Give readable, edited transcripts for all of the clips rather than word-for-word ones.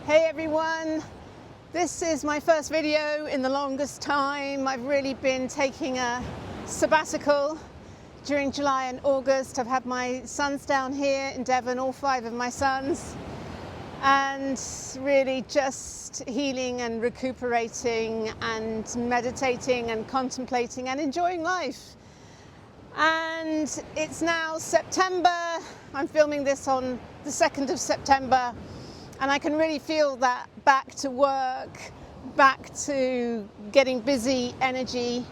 Hey everyone, this is my first video in the longest time. I've really been taking a sabbatical during July and August. I've had my sons down here in Devon, all 5 of my sons, and really just healing and recuperating and meditating and contemplating and enjoying life. And it's now September. I'm filming this on the 2nd of September. And I can really feel that back to work, back to getting busy energy.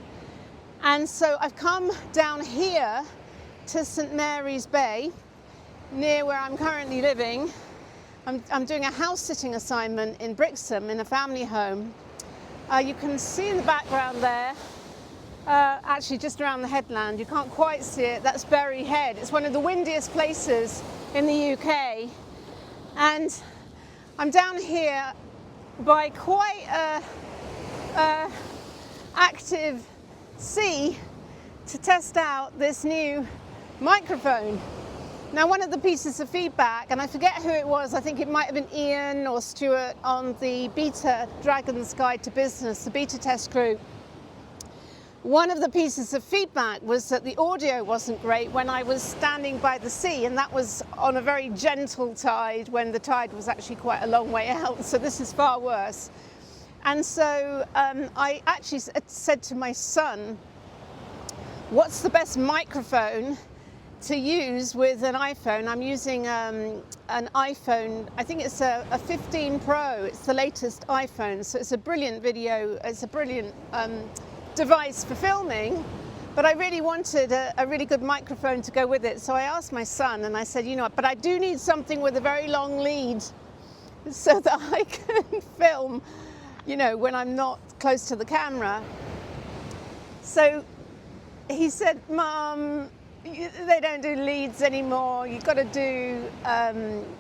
And so I've come down here to St Mary's Bay, near where I'm currently living. I'm doing a house sitting assignment in Brixham in a family home. You can see in the background there, actually just around the headland, you can't quite see it, that's Berry Head. It's one of the windiest places in the UK. And I'm down here by quite a active sea to test out this new microphone. Now, one of the pieces of feedback, and I forget who it was, I think it might have been Ian or Stuart on the Beta Dragon's Guide to Business, the beta test group. One of the pieces of feedback was that the audio wasn't great when I was standing by the sea, and that was on a very gentle tide when the tide was actually quite a long way out, so this is far worse. And so I actually said to my son, what's the best microphone to use with an iPhone? I'm using an iPhone, I think it's a 15 Pro, it's the latest iPhone, so it's a brilliant video, it's a brilliant device for filming, but I really wanted a really good microphone to go with it. So I asked my son and I said, you know what, but I do need something with a very long lead so that I can film, you know, when I'm not close to the camera. So he said, Mum, they don't do leads anymore. You've got to do,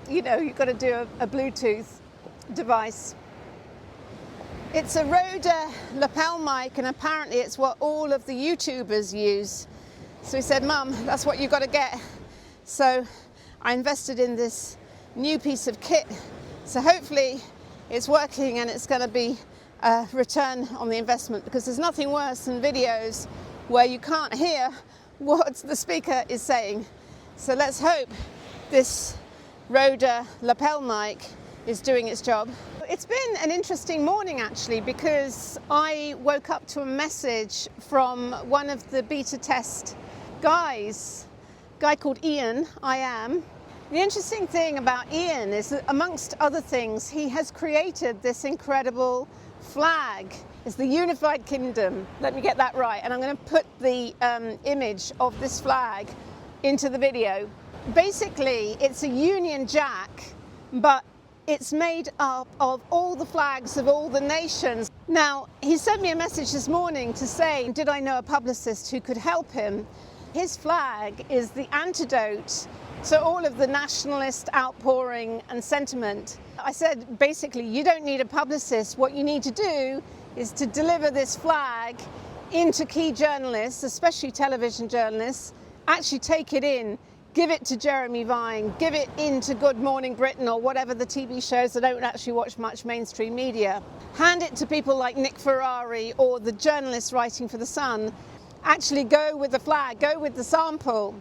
you know, you've got to do a Bluetooth device. It's a Rode lapel mic, and apparently it's what all of the YouTubers use. So he said, Mum, that's what you've got to get. So I invested in this new piece of kit. So hopefully it's working and it's going to be a return on the investment, because there's nothing worse than videos where you can't hear what the speaker is saying. So let's hope this Rode lapel mic is doing its job. It's been an interesting morning actually, because I woke up to a message from one of the beta test guys, a guy called Ian, I am. The interesting thing about Ian is that, amongst other things, he has created this incredible flag. It's the Unified Kingdom. Let me get that right. And I'm going to put the image of this flag into the video. Basically, it's a Union Jack, but it's made up of all the flags of all the nations. Now, he sent me a message this morning to say, did I know a publicist who could help him? His flag is the antidote to all of the nationalist outpouring and sentiment. I said, basically, you don't need a publicist. What you need to do is to deliver this flag into key journalists, especially television journalists, actually take it in, give it to Jeremy Vine, give it into Good Morning Britain or whatever the TV shows. I don't actually watch much mainstream media. Hand it to people like Nick Ferrari or the journalists writing for The Sun. Actually go with the flag, go with the sample.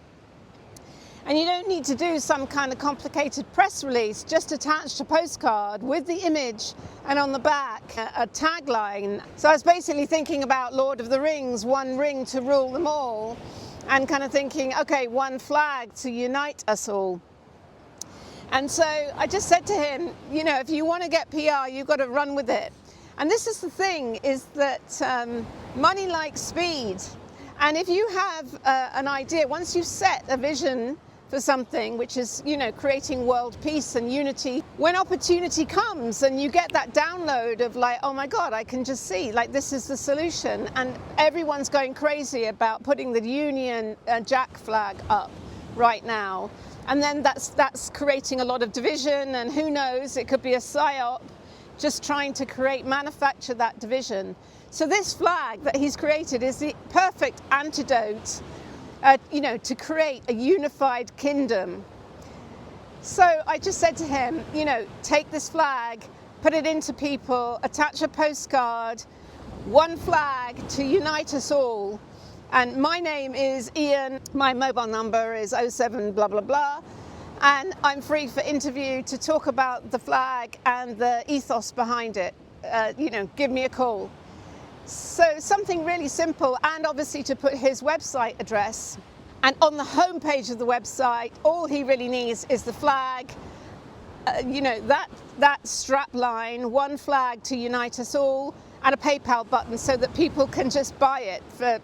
And you don't need to do some kind of complicated press release, just attach a postcard with the image and on the back a tagline. So I was basically thinking about Lord of the Rings, one ring to rule them all, and kind of thinking, okay, one flag to unite us all. And so I just said to him, you know, if you want to get PR, you've got to run with it. And this is the thing, is that money likes speed. And if you have an idea, once you've set a vision for something, which is, you know, creating world peace and unity, when opportunity comes and you get that download of like, oh my God, I can just see, like, this is the solution, and everyone's going crazy about putting the Union Jack flag up right now, and then that's creating a lot of division, and who knows, it could be a psyop just trying to manufacture that division. So this flag that he's created is the perfect antidote, you know, to create a unified kingdom. So I just said to him, you know, take this flag, put it into people, attach a postcard, one flag to unite us all. And my name is Ian, my mobile number is 07 blah blah blah, and I'm free for interview to talk about the flag and the ethos behind it. Give me a call. So something really simple, and obviously to put his website address. And on the homepage of the website, all he really needs is the flag, that strap line, one flag to unite us all, and a PayPal button so that people can just buy it for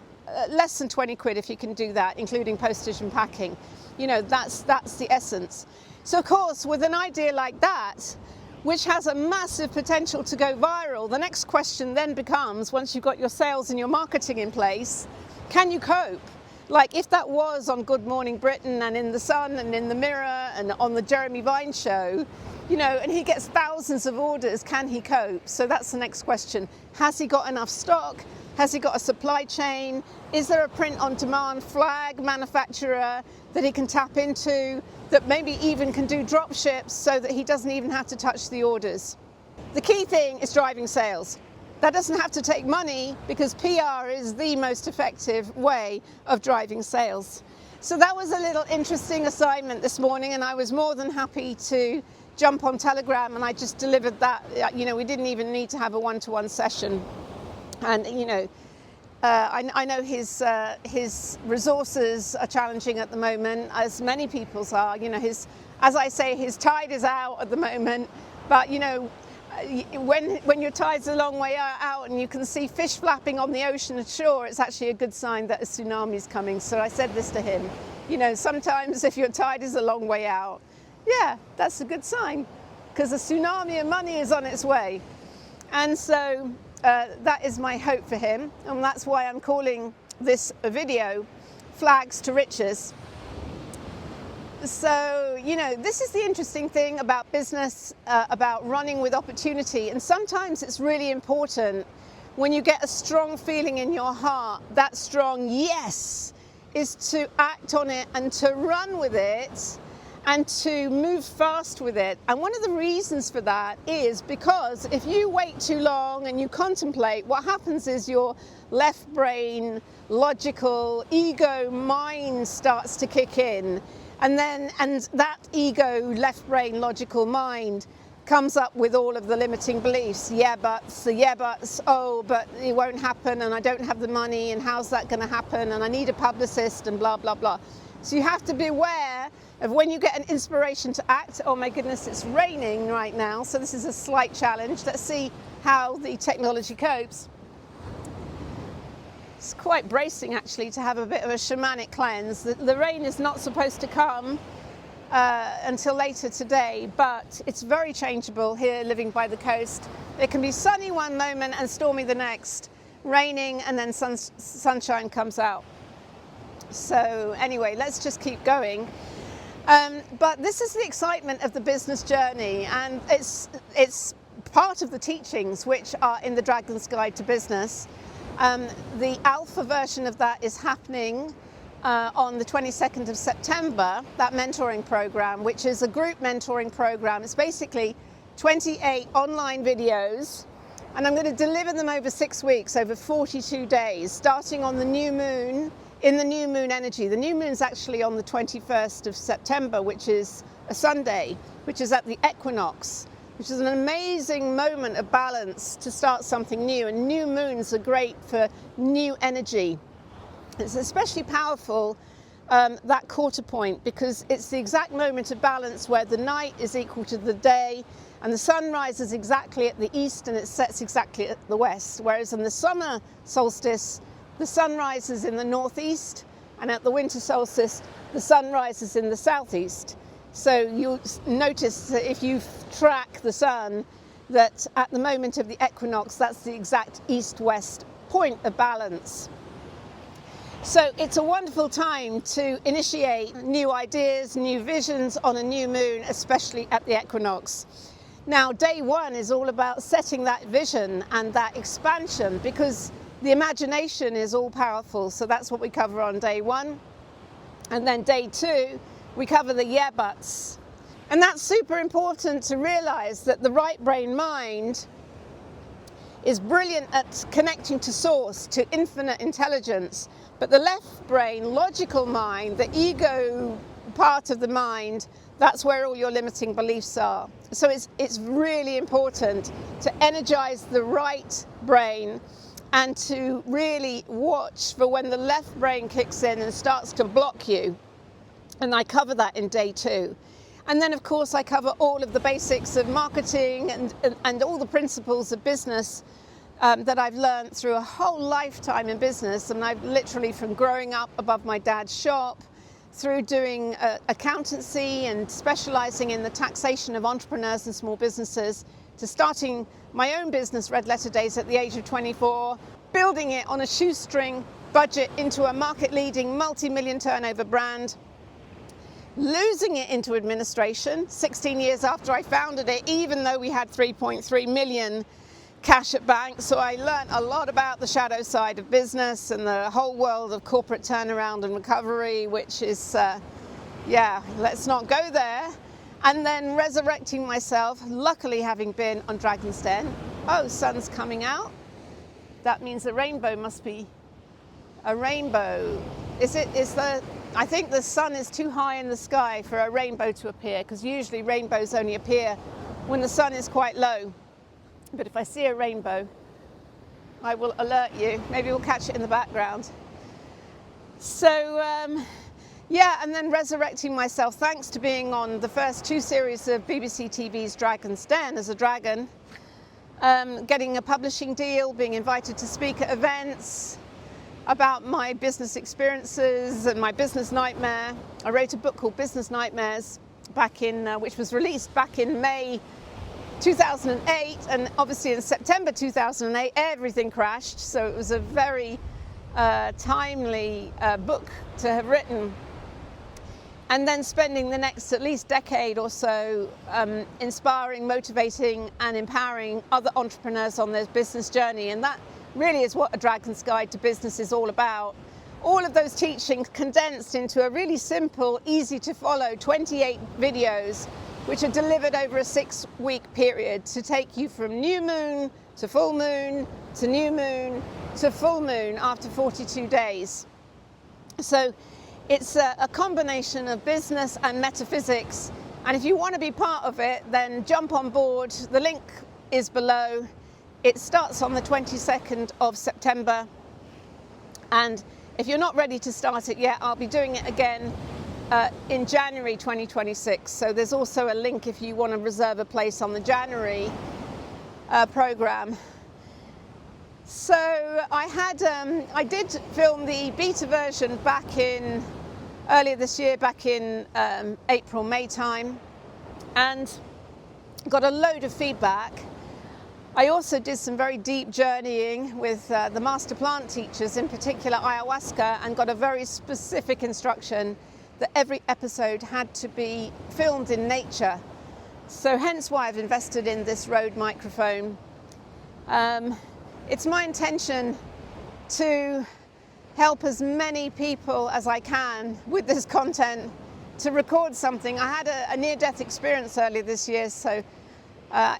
less than 20 quid if you can do that, including postage and packing. That's the essence. So of course, with an idea like that, which has a massive potential to go viral, the next question then becomes, once you've got your sales and your marketing in place, can you cope? Like if that was on Good Morning Britain and in The Sun and in The Mirror and on the Jeremy Vine show, and he gets thousands of orders, can he cope? So that's the next question. Has he got enough stock? Has he got a supply chain? Is there a print-on-demand flag manufacturer that he can tap into that maybe even can do drop ships so that he doesn't even have to touch the orders? The key thing is driving sales. That doesn't have to take money because PR is the most effective way of driving sales. So that was a little interesting assignment this morning, and I was more than happy to jump on Telegram, and I just delivered that. We didn't even need to have a one-to-one session. And I know his resources are challenging at the moment, as many people's are. As I say, his tide is out at the moment. But when your tide's a long way out and you can see fish flapping on the ocean shore, it's actually a good sign that a tsunami is coming. So I said this to him. Sometimes if your tide is a long way out, yeah, that's a good sign, because a tsunami of money is on its way. And so that is my hope for him, and that's why I'm calling this video Flags to Riches. So, this is the interesting thing about business, about running with opportunity, and sometimes it's really important when you get a strong feeling in your heart, that strong yes is to act on it and to run with it and to move fast with it. And one of the reasons for that is because if you wait too long and you contemplate, what happens is your left brain, logical, ego mind starts to kick in. And that ego, left brain, logical mind comes up with all of the limiting beliefs. Yeah, buts, oh, but it won't happen, and I don't have the money, and how's that going to happen, and I need a publicist, and blah, blah, blah. So you have to be aware of when you get an inspiration to act. Oh my goodness, it's raining right now, so this is a slight challenge. Let's see how the technology copes. It's quite bracing actually to have a bit of a shamanic cleanse. The rain is not supposed to come until later today, but it's very changeable here living by the coast. It can be sunny one moment and stormy the next, raining, and then sunshine comes out. So anyway, let's just keep going. But this is the excitement of the business journey, and it's part of the teachings which are in the Dragon's Guide to Business. The alpha version of that is happening on the 22nd of September, that mentoring program, which is a group mentoring program. It's basically 28 online videos, and I'm going to deliver them over 6 weeks, over 42 days, starting on the new moon, in the new moon energy. The new moon's actually on the 21st of September, which is a Sunday, which is at the equinox, which is an amazing moment of balance to start something new. And new moons are great for new energy. It's especially powerful, that quarter point, because it's the exact moment of balance where the night is equal to the day, and the sun rises exactly at the east and it sets exactly at the west. Whereas in the summer solstice, the sun rises in the northeast, and at the winter solstice, the sun rises in the southeast. So you'll notice that if you track the sun, that at the moment of the equinox, that's the exact east-west point of balance. So it's a wonderful time to initiate new ideas, new visions on a new moon, especially at the equinox. Now, day one is all about setting that vision and that expansion, because the imagination is all powerful. So that's what we cover on day one. And then day two, we cover the yeah buts. And that's super important to realize, that the right brain mind is brilliant at connecting to source, to infinite intelligence, but the left brain, logical mind, the ego part of the mind, that's where all your limiting beliefs are. So it's really important to energize the right brain and to really watch for when the left brain kicks in and starts to block you. And I cover that in day 2. And then, of course, I cover all of the basics of marketing and all the principles of business that I've learned through a whole lifetime in business. And I've literally, from growing up above my dad's shop, through doing accountancy and specializing in the taxation of entrepreneurs and small businesses, to starting my own business, Red Letter Days, at the age of 24, building it on a shoestring budget into a market-leading multi-million turnover brand, losing it into administration 16 years after I founded it, even though we had 3.3 million cash at bank. So I learned a lot about the shadow side of business and the whole world of corporate turnaround and recovery, which is, let's not go there. And then resurrecting myself, luckily having been on Dragon's Den. Oh, sun's coming out. That means the rainbow must be a rainbow. I think the sun is too high in the sky for a rainbow to appear, because usually rainbows only appear when the sun is quite low. But if I see a rainbow, I will alert you. Maybe we'll catch it in the background. So, and then resurrecting myself, thanks to being on the first 2 series of BBC TV's Dragon's Den as a dragon, getting a publishing deal, being invited to speak at events about my business experiences and my business nightmare. I wrote a book called Business Nightmares which was released back in May 2008, and obviously in September 2008 everything crashed, so it was a very timely book to have written. And then spending the next at least decade or so inspiring, motivating and empowering other entrepreneurs on their business journey. And that really is what A Dragon's Guide to Business is all about. All of those teachings condensed into a really simple, easy to follow 28 videos, which are delivered over a 6-week period to take you from new moon to full moon to new moon to full moon after 42 days. So it's a combination of business and metaphysics. And if you want to be part of it, then jump on board. The link is below. It starts on the 22nd of September. And if you're not ready to start it yet, I'll be doing it again in January 2026. So there's also a link if you want to reserve a place on the January program. So I did film the beta version earlier this year, back in April, May time, and got a load of feedback. I also did some very deep journeying with the master plant teachers, in particular ayahuasca, and got a very specific instruction that every episode had to be filmed in nature. So hence why I've invested in this Rode microphone. It's my intention to help as many people as I can with this content to record something. I had a near-death experience earlier this year, so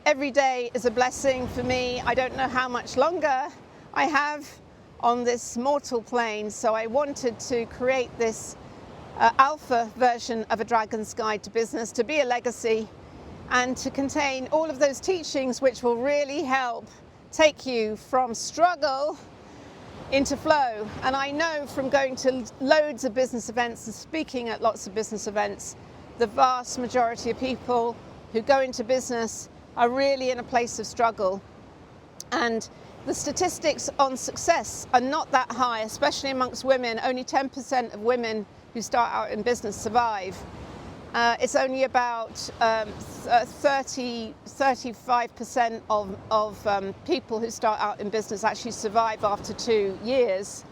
every day is a blessing for me. I don't know how much longer I have on this mortal plane, so I wanted to create this alpha version of A Dragon's Guide to Business to be a legacy and to contain all of those teachings which will really help take you from struggle into flow. And I know from going to loads of business events and speaking at lots of business events, the vast majority of people who go into business are really in a place of struggle. And the statistics on success are not that high, especially amongst women. Only 10% of women who start out in business survive. It's only about 35% of people who start out in business actually survive after 2 years.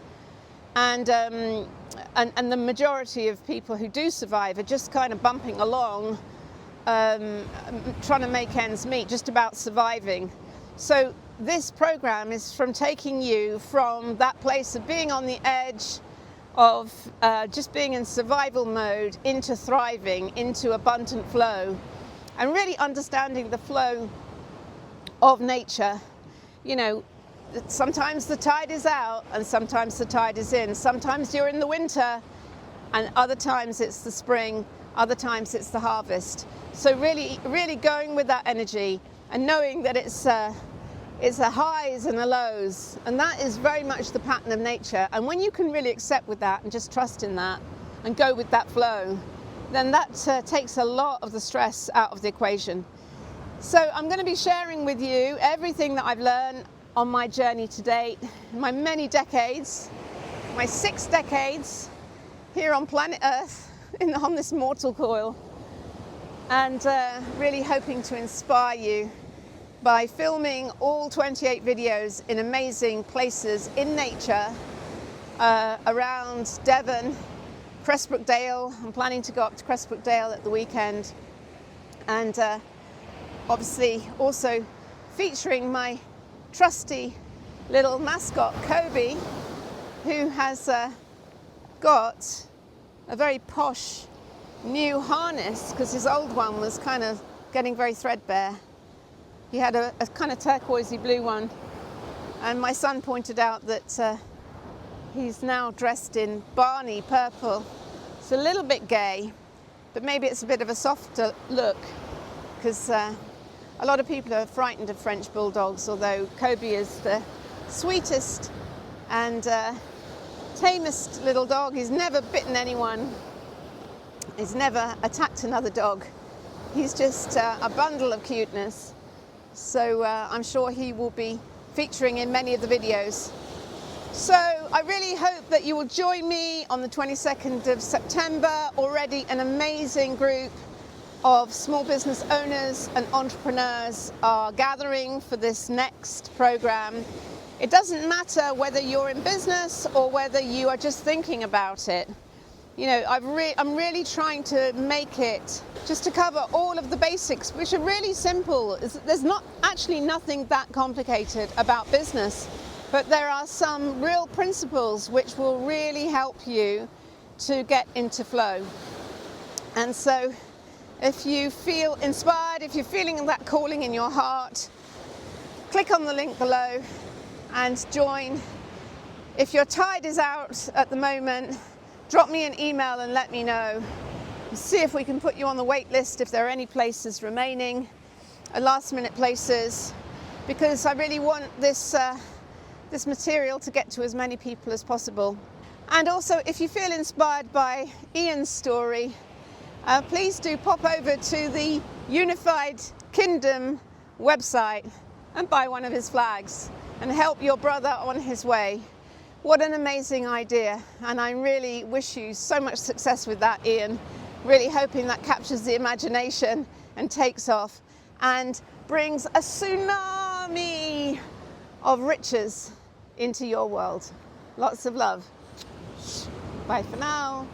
And the majority of people who do survive are just kind of bumping along, trying to make ends meet, just about surviving. So this program is from taking you from that place of being on the edge of just being in survival mode into thriving, into abundant flow, and really understanding the flow of nature. You know, sometimes the tide is out and sometimes the tide is in. Sometimes you're in the winter and other times it's the spring, other times it's the harvest. So really going with that energy and knowing that it's a highs and a lows, and that is very much the pattern of nature. And when you can really accept with that and just trust in that and go with that flow, then that takes a lot of the stress out of the equation. So I'm going to be sharing with you everything that I've learned on my journey to date, my many decades, my 6 decades here on planet Earth, on this mortal coil, and really hoping to inspire you by filming all 28 videos in amazing places in nature around Devon, Cressbrook Dale. I'm planning to go up to Cressbrook Dale at the weekend, and obviously also featuring my trusty little mascot Kobe, who has got a very posh new harness because his old one was kind of getting very threadbare. He had a kind of turquoisey blue one, and my son pointed out that he's now dressed in Barney purple. It's a little bit gay, but maybe it's a bit of a softer look, because a lot of people are frightened of French bulldogs, although Kobe is the sweetest and tamest little dog. He's never bitten anyone. He's never attacked another dog. He's just a bundle of cuteness. So I'm sure he will be featuring in many of the videos. So I really hope that you will join me on the 22nd of September. Already an amazing group of small business owners and entrepreneurs are gathering for this next program. It doesn't matter whether you're in business or whether you are just thinking about it. You know, I'm really trying to make it just to cover all of the basics, which are really simple. There's not actually nothing that complicated about business, but there are some real principles which will really help you to get into flow. And so if you feel inspired, if you're feeling that calling in your heart, click on the link below and join. If your tide is out at the moment, drop me an email and let me know. See if we can put you on the wait list if there are any places remaining, last minute places, because I really want this material to get to as many people as possible. And also, if you feel inspired by Ian's story, please do pop over to the Unified Kingdom website and buy one of his flags and help your brother on his way. What an amazing idea, and I really wish you so much success with that, Ian. Really hoping that captures the imagination and takes off and brings a tsunami of riches into your world. Lots of love. Bye for now.